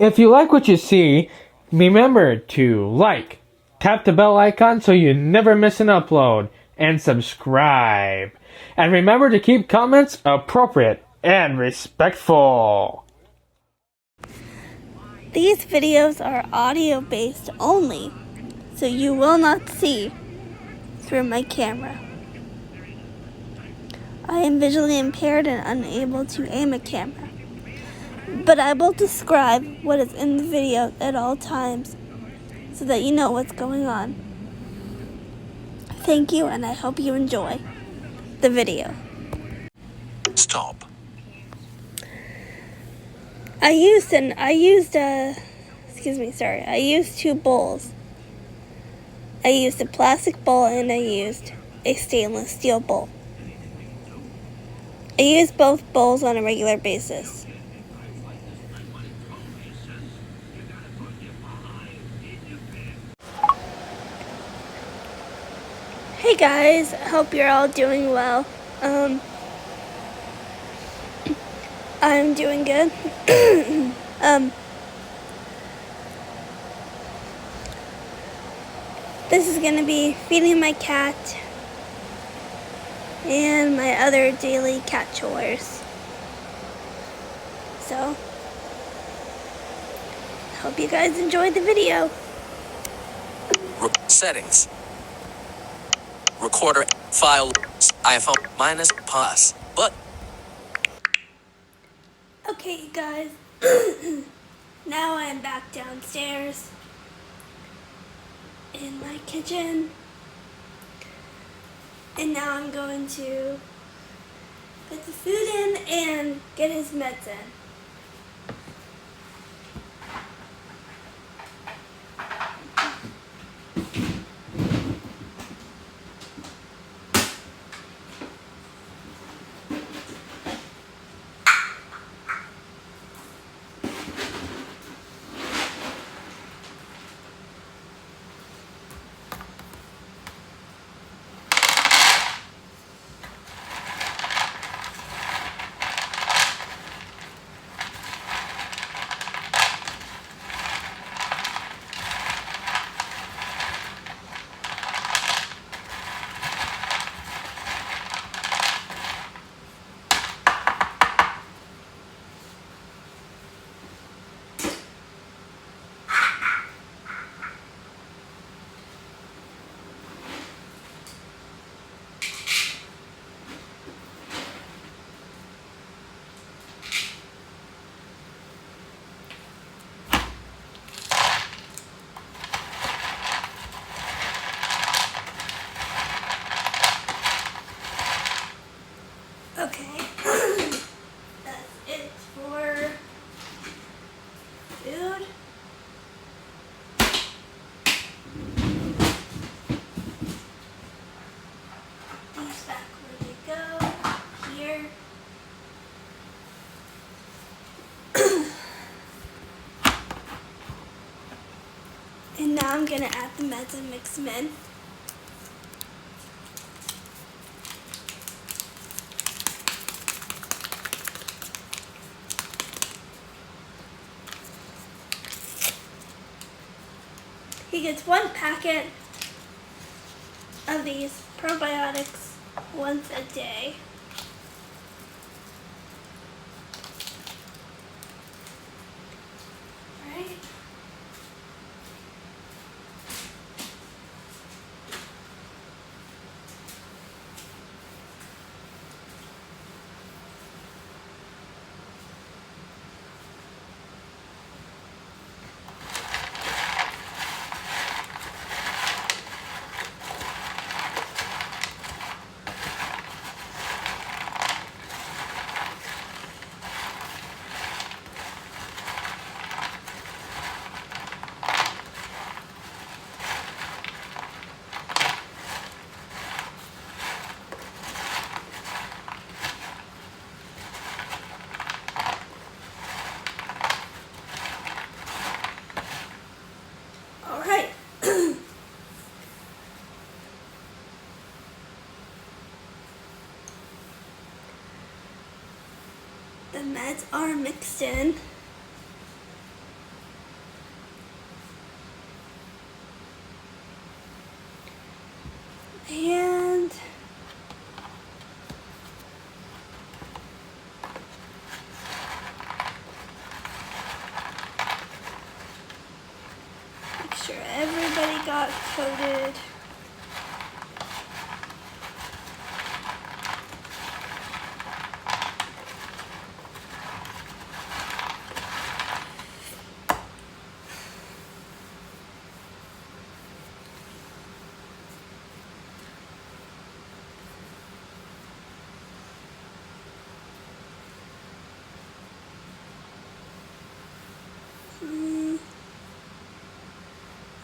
If you like what you see, remember to like, tap the bell icon so you never miss an upload, and subscribe. And remember to keep comments appropriate and respectful. These videos are audio-based only, so you will not see through my camera. I am visually impaired and unable to aim a camera, but I will describe what is in the video at all times so that you know what's going on. Thank you, and I hope you enjoy the video. Stop. I used two bowls. I used a plastic bowl and I used a stainless steel bowl. I use both bowls on a regular basis. Hey guys, I hope you're all doing well. I'm doing good. This is gonna be feeding my cat and my other daily cat chores. So, hope you guys enjoyed the video. Settings. Recorder. File. iPhone. Minus. Pause. But. Okay, guys. Now I am back downstairs in my kitchen. And now I'm going to put the food in and get his meds in. Okay, that's it for food. These back where they go, here. And now I'm gonna add the meds and mix them in. He gets 1 packet of these probiotics once a day. Right? The meds are mixed in. got coated.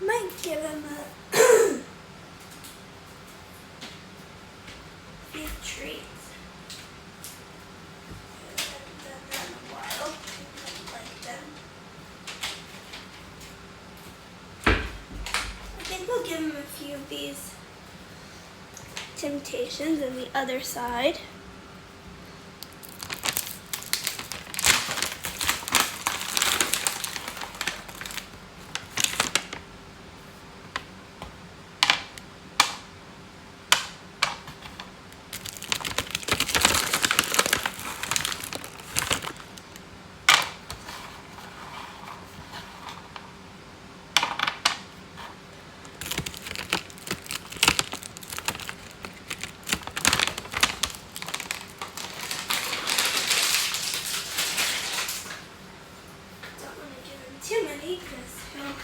Might give him a few treats. I haven't done that in a while. I like them. I think we'll give him a few of these Temptations on the other side. Too many because he'll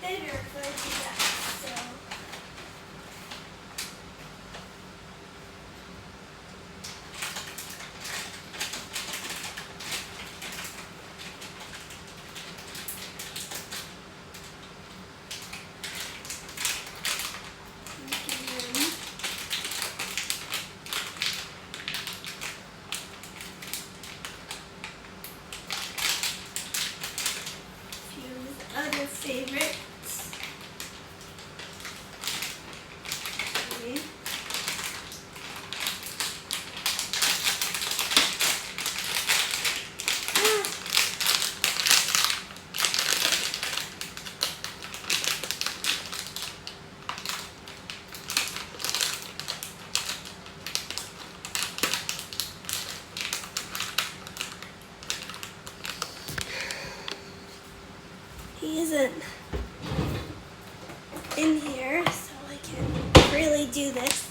bitter if I do that. So other favorites. Okay. He isn't in here, so I can really do this.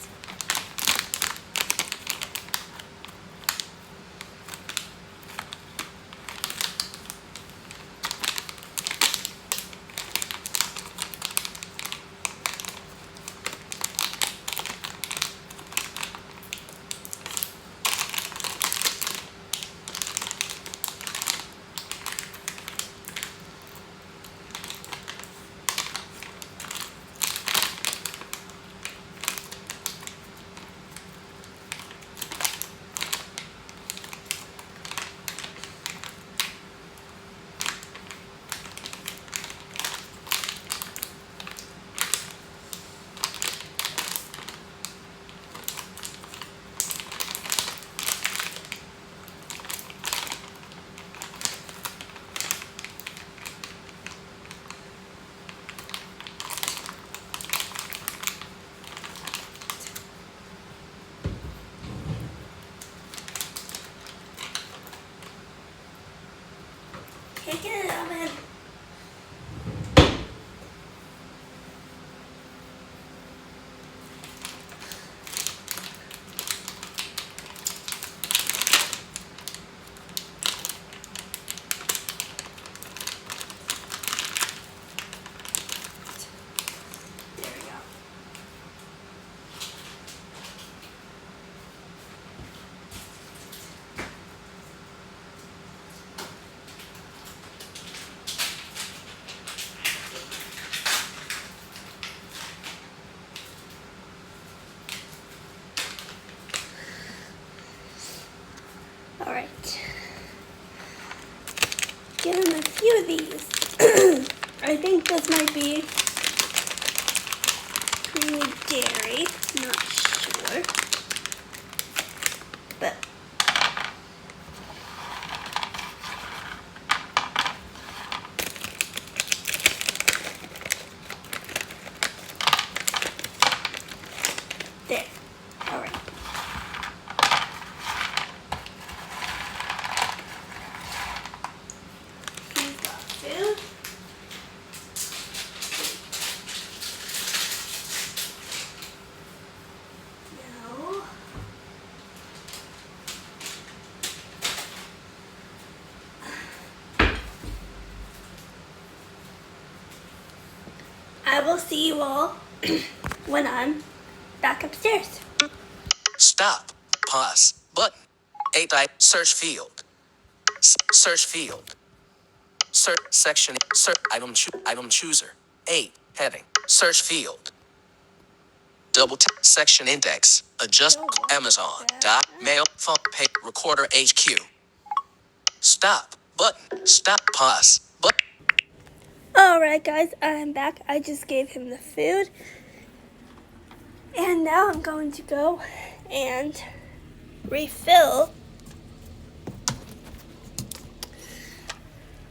Take it out, man. There we go. All right. Give him a few of these. I think this might be creamy dairy. Not sure. But there. All right. He's got food. will see you all when I'm back upstairs. Stop. Pause. Button. 8 search field. Search field. Search section. Search item chooser. 8 heading. Search field. Double tap section index. Adjust Amazon. Dot mail phone pay recorder HQ. Stop. Button. Stop. Pause. Button. Alright guys, I'm back. I just gave him the food. And now I'm going to go and refill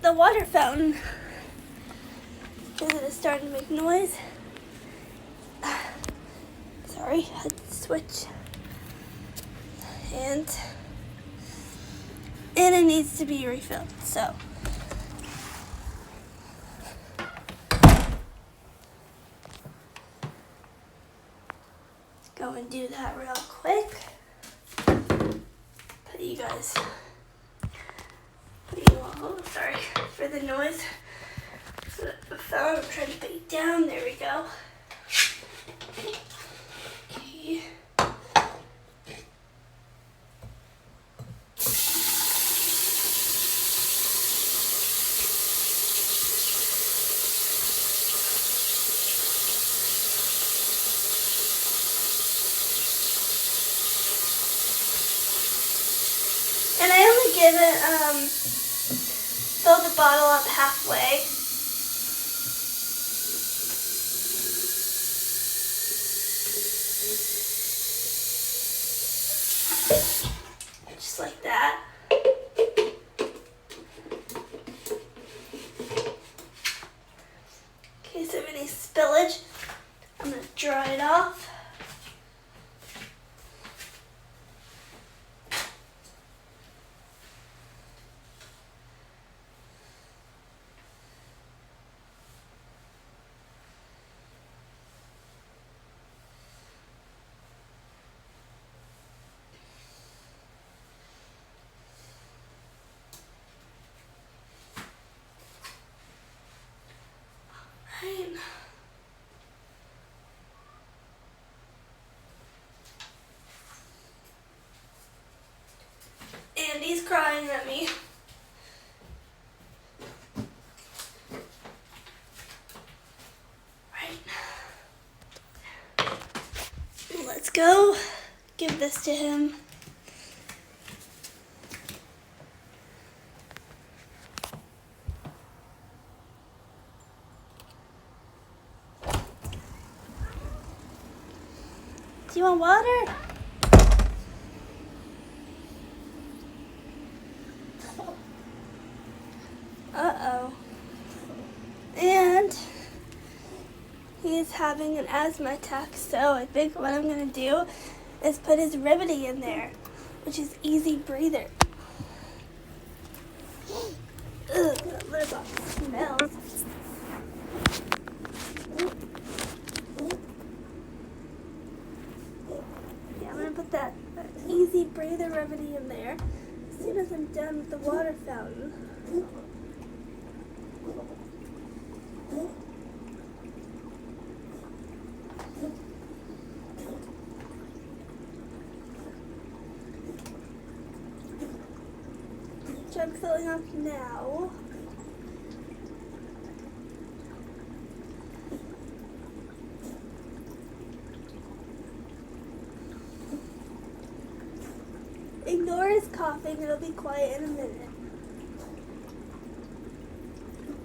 the water fountain. Because it is starting to make noise. Sorry, I had to switch. And it needs to be refilled, so. Go and do that real quick. Put you all, sorry for the noise. The phone, I'm trying to put you down, there we go. Okay. And I only give it, fill the bottle up halfway. Just like that. In case of any spillage, I'm going to dry it off. And he's crying at me. Right. Let's go. Give this to him. Do you want water? Uh-oh. And he's having an asthma attack, so I think what I'm going to do is put his remedy in there, which is easy breather. Ugh, that litter box smells. Yeah, I'm going to put that easy breather remedy in there as soon as I'm done with the water fountain. Which I'm filling up now. Ignore his coughing, it'll be quiet in a minute.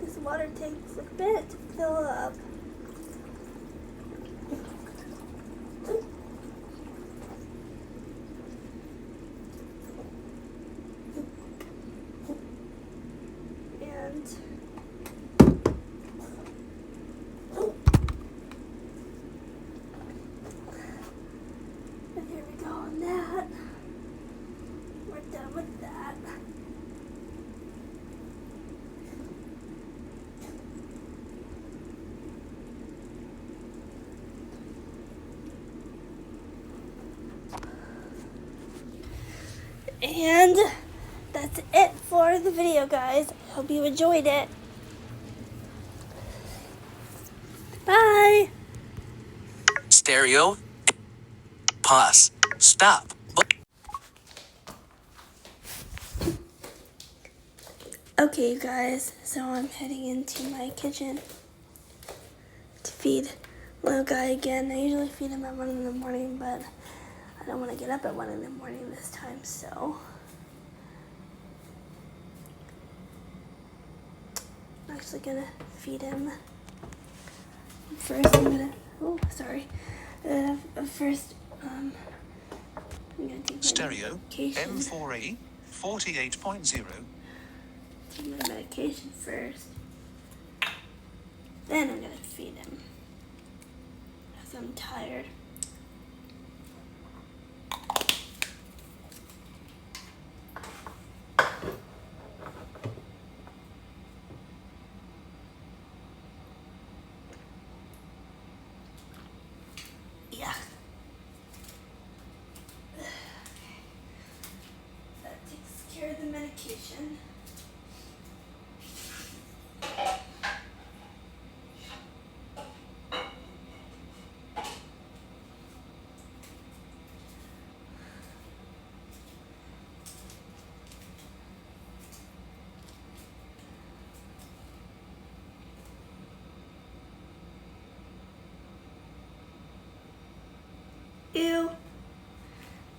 This water takes a bit to fill up. And here we go on that. We're done with that. And that's it for the video, guys. Hope you enjoyed it. Bye. Stereo. Pause. Stop. Okay, you guys, so I'm heading into my kitchen to feed little guy again. I usually feed him at 1 in the morning, but I don't want to get up at 1 in the morning this time, so I'm actually gonna feed him. First, I'm gonna, first, I'm gonna take my Stereo medication. M4A 48.0. Take my medication first. Then I'm gonna feed him. Because I'm tired. Yeah. That takes care of the medication. Ew.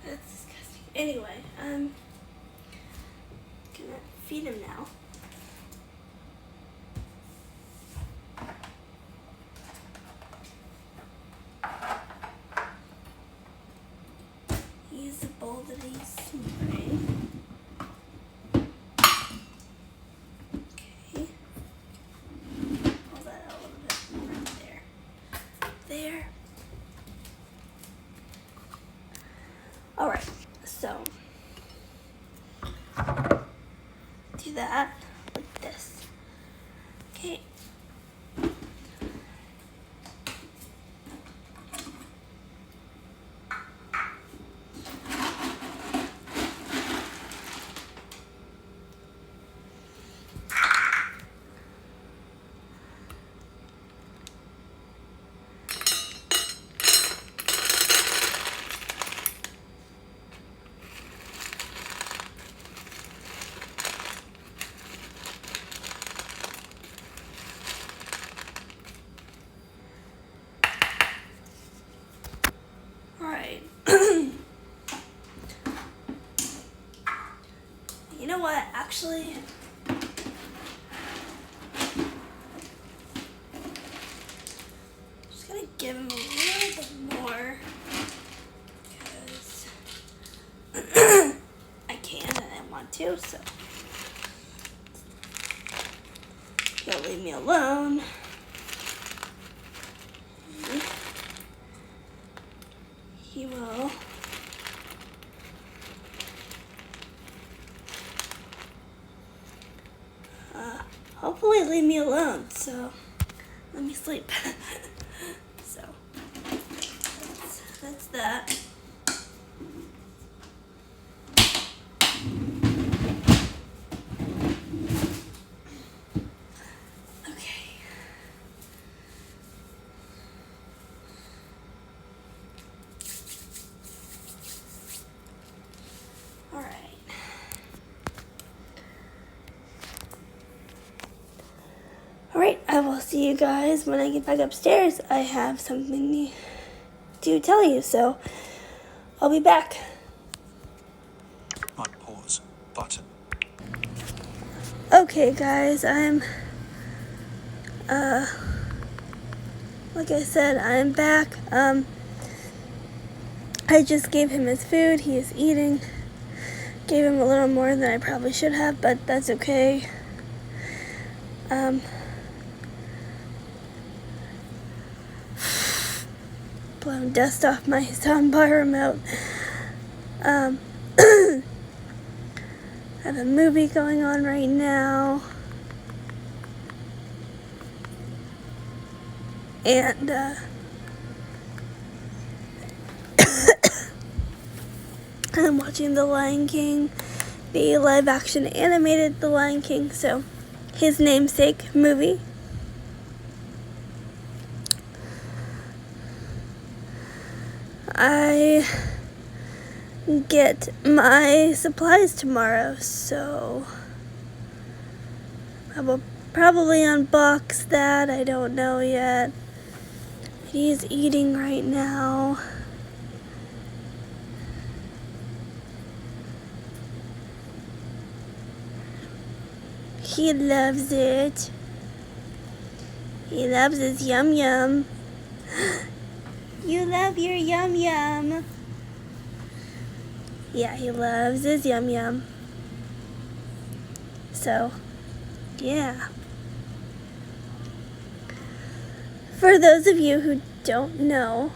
That's disgusting. Anyway, I'm gonna feed him now. Use the bowl that he's smearing. Okay. Pull that out a little bit more. There. There. Alright, so do that with this. Okay. Alright. You know what? Actually, just gonna give him a little bit more because I can and I want to, so he'll leave me alone. He will hopefully leave me alone, so let me sleep. So that's that. Okay. All right. Alright, I will see you guys when I get back upstairs. I have something to tell you, so I'll be back. Pause button. Okay, guys, I'm, like I said, I'm back. I just gave him his food. He is eating. Gave him a little more than I probably should have, but that's okay. Blowing dust off my soundbar remote. I have a movie going on right now. And, I'm watching The Lion King, the live-action animated The Lion King, so his namesake movie. I get my supplies tomorrow, so I will probably unbox that. I don't know yet. He's eating right now. He loves it. He loves his yum yum. You love your yum yum. Yeah, he loves his yum yum. So, yeah. For those of you who don't know,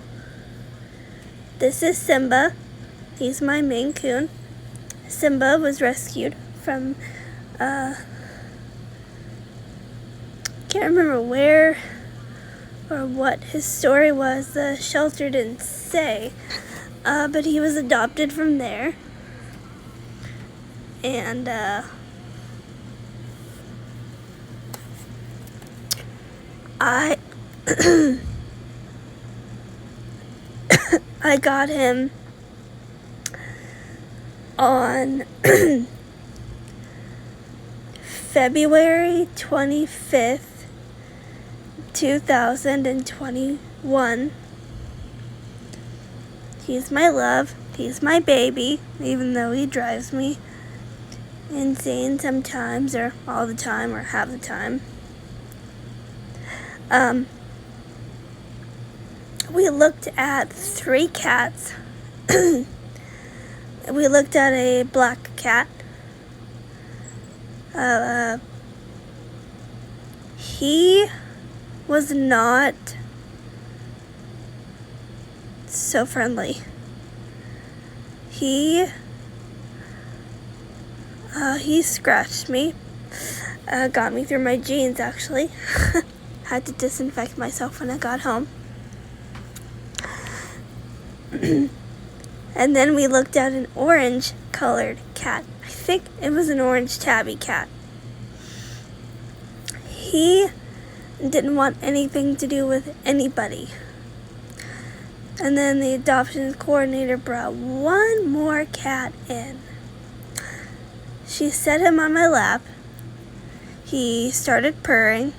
this is Simba. He's my Maine coon. Simba was rescued from, can't remember where or what his story was. The shelter didn't say, but he was adopted from there. And I I got him on February 25th, 2021. He's my love. He's my baby, even though he drives me insane sometimes, or all the time, or half the time. We looked at 3 cats. We looked at a black cat. He was not so friendly. He scratched me, got me through my jeans actually. Had to disinfect myself when I got home. And then we looked at an orange colored cat. I think it was an orange tabby cat. He didn't want anything to do with anybody. And then the adoptions coordinator brought one more cat in. She set him on my lap. He started purring.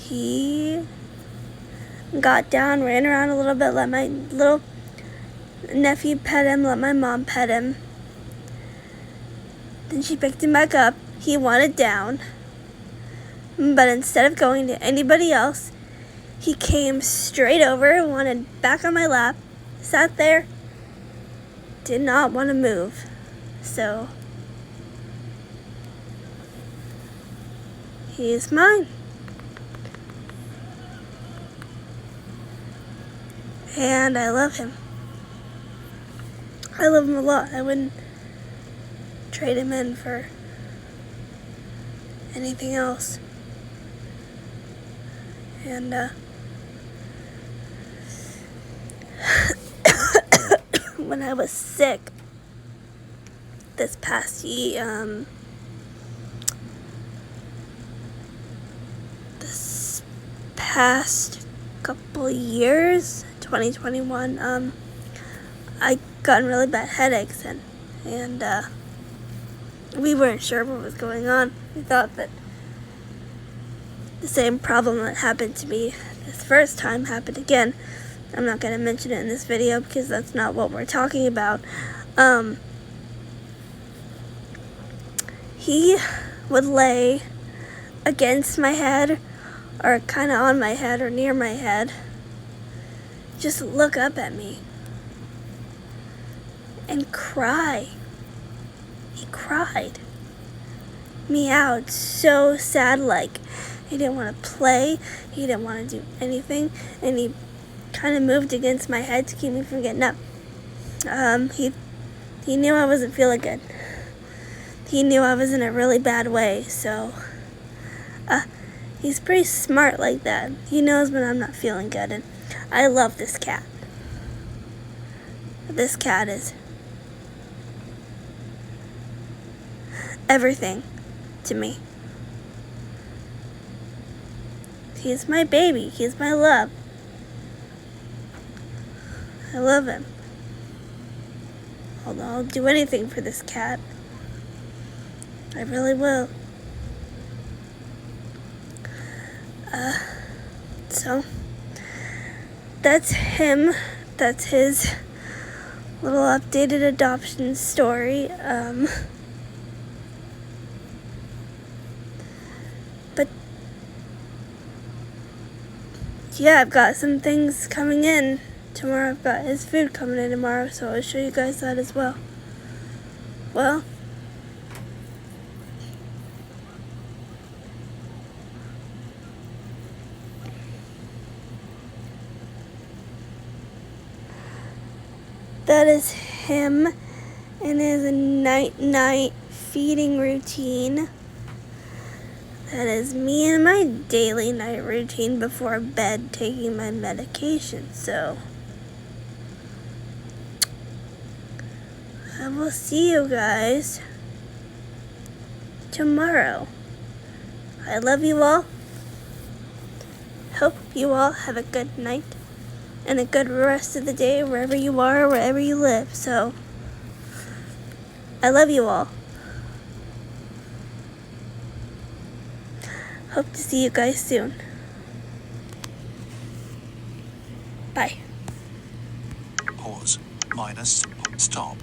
He got down, ran around a little bit, let my little nephew pet him, let my mom pet him. Then she picked him back up. He wanted down. But instead of going to anybody else, he came straight over, wanted back on my lap, sat there, did not want to move. So, he is mine. And I love him. I love him a lot. I wouldn't trade him in for anything else. And when I was sick this past couple years, 2021, I gotten really bad headaches, and we weren't sure what was going on. We thought that the same problem that happened to me this first time happened again. I'm not going to mention it in this video because that's not what we're talking about. He would lay against my head, or kind of on my head, or near my head, just look up at me and cry. He cried me out so sad, like he didn't want to play, he didn't want to do anything, and he kind of moved against my head to keep me from getting up. He knew I wasn't feeling good. He knew I was in a really bad way, so he's pretty smart like that. He knows when I'm not feeling good, and I love this cat. This cat is everything to me. He's my baby. He's my love. I love him. I'll do anything for this cat. I really will. So that's him. That's his little updated adoption story. But yeah, I've got some things coming in tomorrow. I've got his food coming in tomorrow, so I'll show you guys that as well. Well, that is him and his night feeding routine. That is me and my daily night routine before bed taking my medication. So I will see you guys tomorrow. I love you all. Hope you all have a good night and a good rest of the day wherever you are, wherever you live. So I love you all. Hope to see you guys soon. Bye. Pause. Minus. Stop.